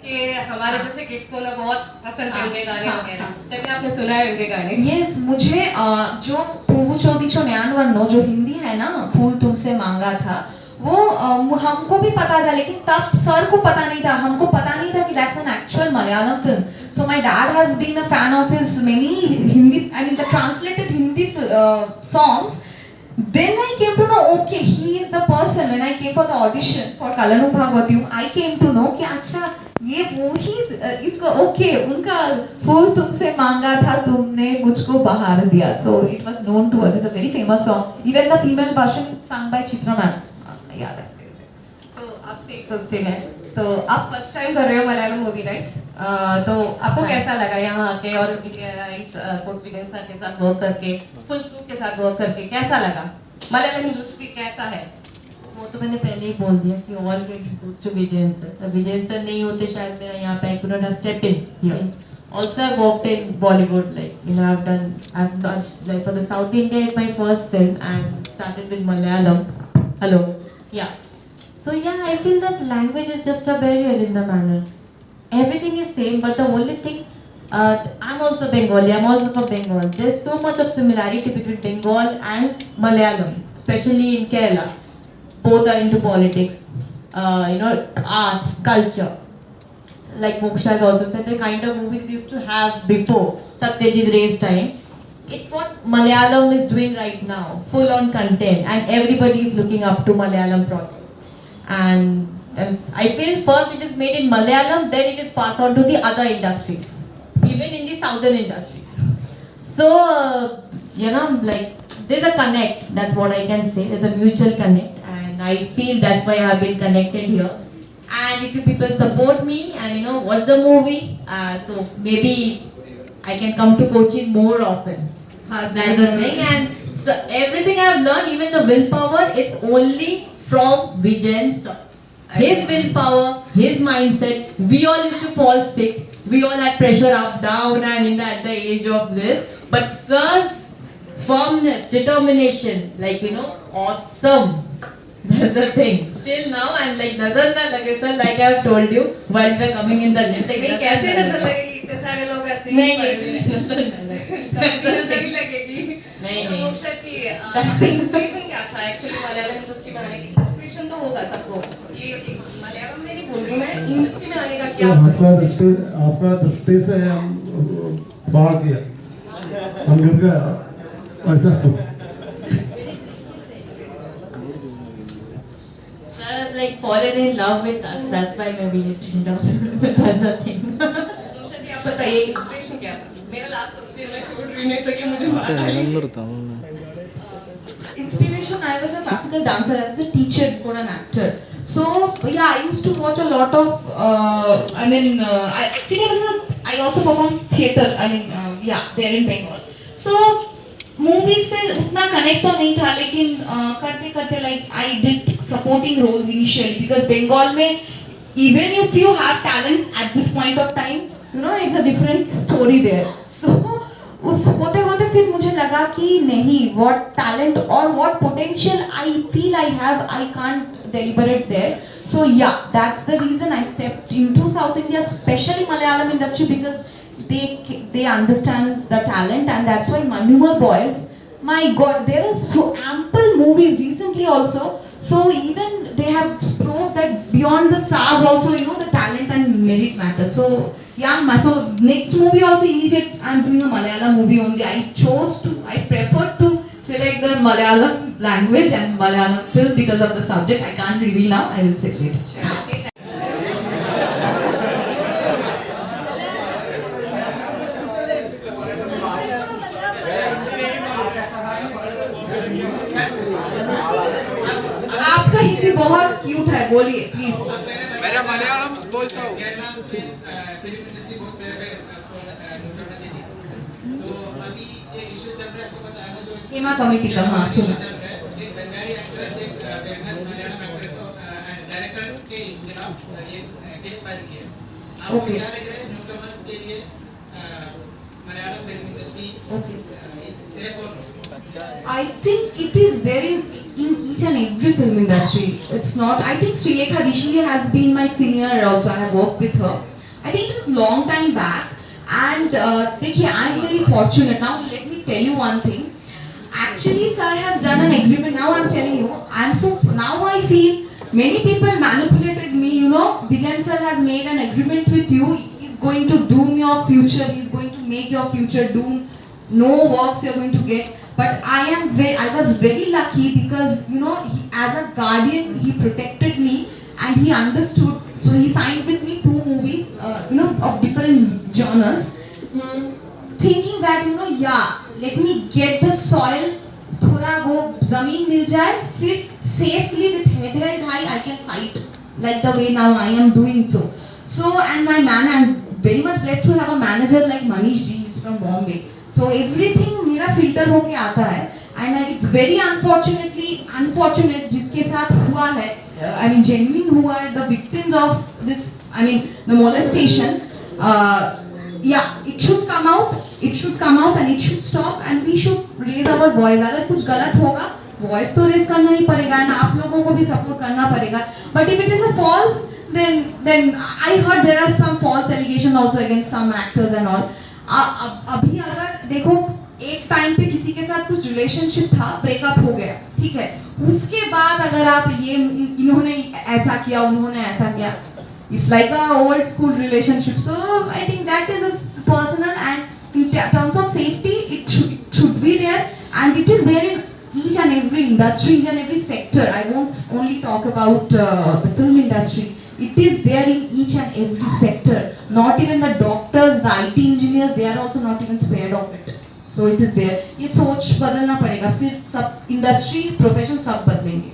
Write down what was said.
कि हमारे जैसे किड्स को ना बहुत पसंद है उनके गाने वगैरह, तभी आपने सुना है उनके गाने? यस, मुझे जो पुवु चोदीचो न्यान वन्नो जो हिंदी है ना, फूल तुमसे मांगा था, वो हमको भी पता था, लेकिन तब सर को पता नहीं था, हमको पता नहीं था कि that's an actual Malayalam film. So my dad has been a fan of his many Hindi, I mean the translated Hindi songs. Then I came to know, okay, he is the person. When I came for the audition for Kalanu Bhagavatyam, I came to know कि अच्छा ये वो ही इसको okay, उनका फूल तुमसे मांगा था तुमने मुझको बहार दिया. So it was known to us. It's a very famous song. Even the female version sung by Chitra ma'am. याद है. तो आपसे एक क्वेश्चन है, तो आप फर्स्ट टाइम कर रहे हो मलयालम मूवी, राइट? तो आपको कैसा लगा यहाँ आके और पोस्ट सर के साथ वर्क करके, फुल क्रू के साथ वर्क करके कैसा लगा? मलयालम इंडस्ट्री कैसा है? वो तो मैंने पहले ही बोल दिया कि all credit goes to Vijayan sir. Vijayan sir नहीं होते शायद मेरा यहाँ पे I could not have stepped in here. Also I've worked in Bollywood, like you know I've done like for the South India is my first film and started with Malayalam. Hello, yeah. So yeah, I feel that language is just a barrier in the manner. Everything is same, but the only thing, I'm also Bengali. I'm also from Bengal. There's so much of similarity between Bengal and Malayalam, especially in Kerala. Both are into politics, art, culture. Like Moksha has also said, the kind of movies we used to have before Satyajit Ray's time. It's what Malayalam is doing right now, full on content, and everybody is looking up to Malayalam projects. And I feel first it is made in Malayalam, then it is passed on to the other industries, even in the southern industries. So, like there's a connect, that's what I can say, there's a mutual connect, and I feel that's why I have been connected here. And if you people support me and watch the movie, so maybe I can come to Cochin more often. That's the thing. And so everything I have learned, even the willpower, it's only from Vijayan sir. His willpower, his mindset. We all used to fall sick. We all had pressure up, down, and at the age of this. But sir's firmness, determination, awesome. That's the thing. Still now, and like nazar na lage sir, like I have told you while we are coming in the lift. नहीं, कैसे नजर लगेगी? इतने सारे लोग ऐसे ही नहीं, पड़े हुए हैं। कभी नजर नहीं लगेगी। नहीं, तो नहीं। मोक्षा जी, आपका इंस्पिरेशन क्या था एक्चुअली मलयालम इंडस्ट्री में आने की? इंस्पिरेशन तो होगा सबको, ये मलयालम में नहीं बोल रही मैं, इंडस्ट्री में आने का क्या आपका दृष्टि से हम बाहर किया, हम गिर गया ऐसा. Sir like fallen in love with us. That's why maybe that's the thing. Moksha जी, आप बताइए इंस्पिरेशन क्या था? मेरा लास्ट क्वेश्चन मैं छोड़ रही हूँ, नहीं तो ये मुझे मारना है। Inspiration, I was a classical dancer, I was a teacher before an actor. So yeah, I used to watch a lot of I also performed theatre, there in Bengal. So movies से उतना connect तो नहीं था, लेकिन करते करते like I did supporting roles initially because Bengal में even if you have talent at this point of time, it's a different story there. So उस होते होते फिर मुझे लगा कि नहीं, what talent or what potential I feel I have, I can't deliberate there. So yeah, that's the reason I stepped into South India, especially Malayalam industry, because they understand the talent, and that's why Mandimal Boys, my God, there are so ample movies recently also. So even they have proved that beyond the stars also, the talent and merit matters. So yeah, so next movie also immediate I'm doing a Malayalam movie only. I prefer to select the Malayalam language and Malayalam film because of the subject. I can't reveal now, I will say later. आपका हिंदी बहुत cute है, बोलिए please. मेरा मलयालम बोलता हूँ। Hema committee का, हाँ सुना. Okay. I think it is there in each and every film industry. It's not. I think Srilekha Rishli has been my senior also. I have worked with her. I think it was long time back. And देखिए, I'm very fortunate. Now let me tell you one thing. Actually, sir has done an agreement. Now I'm telling you, now I feel many people manipulated me. You know, Vijayan sir has made an agreement with you. He's going to doom your future. He's going to make your future doom. No works you're going to get. But I was very lucky because, you know, as a guardian, he protected me and he understood. So he signed with me 2 movies, you know, of different genres, thinking that, you know, yeah, let me get the soil, थोड़ा वो जमीन मिल जाए, फिर safely with head high I can fight like the way now I am doing so. So and my man, I'm very much blessed to have a manager like Manish ji, he's from Bombay. So everything मेरा filter होके आता है, and it's very unfortunate जिसके साथ हुआ है, I mean genuine हुआ है, the victims of this, I mean the molestation, yeah, it should come out and it should stop and we should raise our voice. अगर कुछ गलत होगा, voice तो raise करना ही पड़ेगा and आप लोगों को भी support करना पड़ेगा. But if it is a false, then I heard there are some false allegations also against some actors and all. अभी अगर देखो, एक टाइम पे किसी के साथ कुछ रिलेशनशिप था, ब्रेकअप हो गया, ठीक है, उसके बाद अगर आप ये इन्होंने ऐसा किया, उन्होंने ऐसा किया, it's like a old school relationship. So I think that is a personal, and in terms of safety, it should be there, and it is there in each and every industry, each and every sector. I won't only talk about the film industry. It is there in each and every sector. Not even the doctors, the IT engineers, they are also not even spared of it. So it is there. ये सोच बदलना पड़ेगा, फिर सब industry, profession सब बदलेंगे.